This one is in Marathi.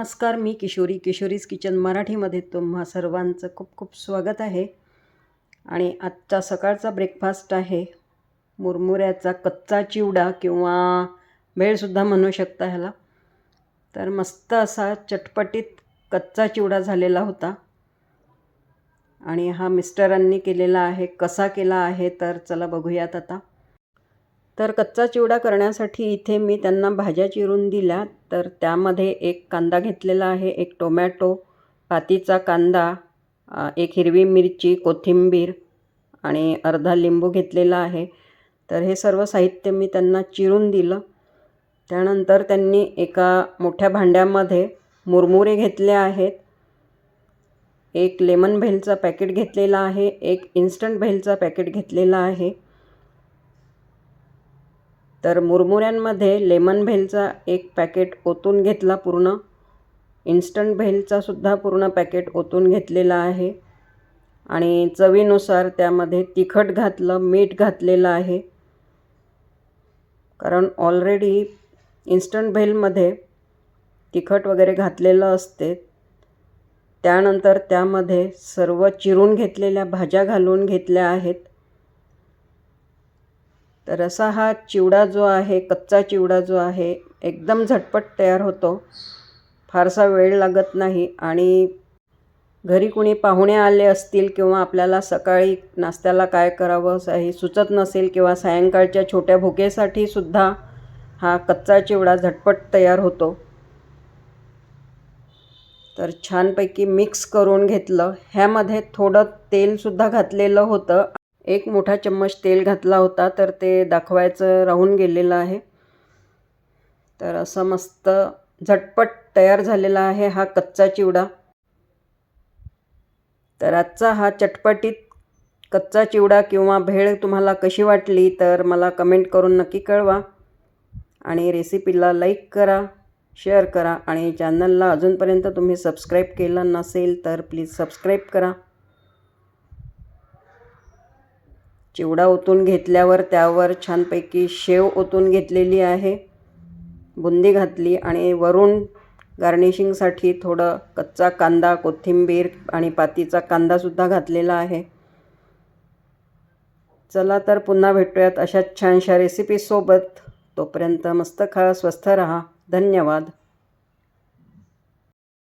नमस्कार, मी किशोरीज किचन मराठीमध्ये तुम्हा सर्वांचं खूप खूप स्वागत आहे. आणि आजचा सकाळचा ब्रेकफास्ट आहे मुरमुऱ्याचा कच्चा चिवडा किंवा भेळसुद्धा म्हणू शकता ह्याला. तर मस्त असा चटपटीत कच्चा चिवडा झालेला होता आणि हा मिस्टरांनी केलेला आहे. कसा केला आहे तर चला बघूयात आता. तर कच्चा चिवडा करण्यासाठी इथे मी त्यांना भाज्या चिरून दिल्या. तर त्यामध्ये एक कांदा घेतलेला आहे, एक टोमॅटो, पातीचा कांदा, एक हिरवी मिरची, कोथिंबीर आणि अर्धा लिंबू घेतलेला आहे. तर हे सर्व साहित्य मी त्यांना चिरून दिलं. त्यानंतर त्यांनी एका मोठ्या भांड्यामध्ये मुरमुरे घेतले आहेत, एक लेमन भेलचा पॅकेट घेतलेला आहे, एक इन्स्टंट भेलचा पॅकेट घेतलेला आहे. तर मुरमुऱ्यांमध्ये लेमन भेलचा एक पॅकेट ओतून घेतला पूर्ण, इन्स्टंट भेलचासुद्धा पूर्ण पॅकेट ओतून घेतलेला आहे आणि चवीनुसार त्यामध्ये तिखट घातलं, मीठ घातलेलं आहे. कारण ऑलरेडी इन्स्टंट भेलमध्ये तिखट वगैरे घातलेलं असते. त्यानंतर त्यामध्ये सर्व चिरून घेतलेल्या भाज्या घालून घेतल्या आहेत. तर असा हा चिवडा जो आहे, कच्चा चिवडा जो आहे, एकदम झटपट तयार होतो, फारसा वेळ लागत नाही. आणि घरी कुणी पाहुणे आले असतील किंवा आपल्याला सकाळी नाश्त्याला काय करावं असंही सुचत नसेल किंवा सायंकाळच्या छोट्या भुकेसाठी सुद्धा हा कच्चा चिवडा झटपट तयार होतो. तर छानपैकी मिक्स करून घेतलं. ह्यामध्ये थोडं तेलसुद्धा घातलेलं होतं, एक मोठा चम्मच तेल घातला होता, तर ते दाखवायचं राहून गेलेलं आहे. तर असं मस्त झटपट तयार झालेला आहे हा कच्चा चिवडा. तर आजचा हा चटपटीत कच्चा चिवडा किंवा भेळ तुम्हाला कशी वाटली तर मला कमेंट करून नक्की कळवा. आणि रेसिपीला लाईक करा, शेअर करा आणि चॅनलला अजूनपर्यंत तुम्ही सबस्क्राईब केलं नसेल तर प्लीज सबस्क्राईब करा. चिवडा ओतून घेतल्यावर त्यावर छानपैकी शेव ओतून घेतलेली आहे, बुंदी घातली आणि वरून गार्निशिंगसाठी थोडं कच्चा कांदा, कोथिंबीर आणि पातीचा कांदासुद्धा घातलेला आहे. चला तर पुन्हा भेटूयात अशाच छानशा रेसिपीसोबत. तोपर्यंत मस्त खा, स्वस्थ रहा. धन्यवाद.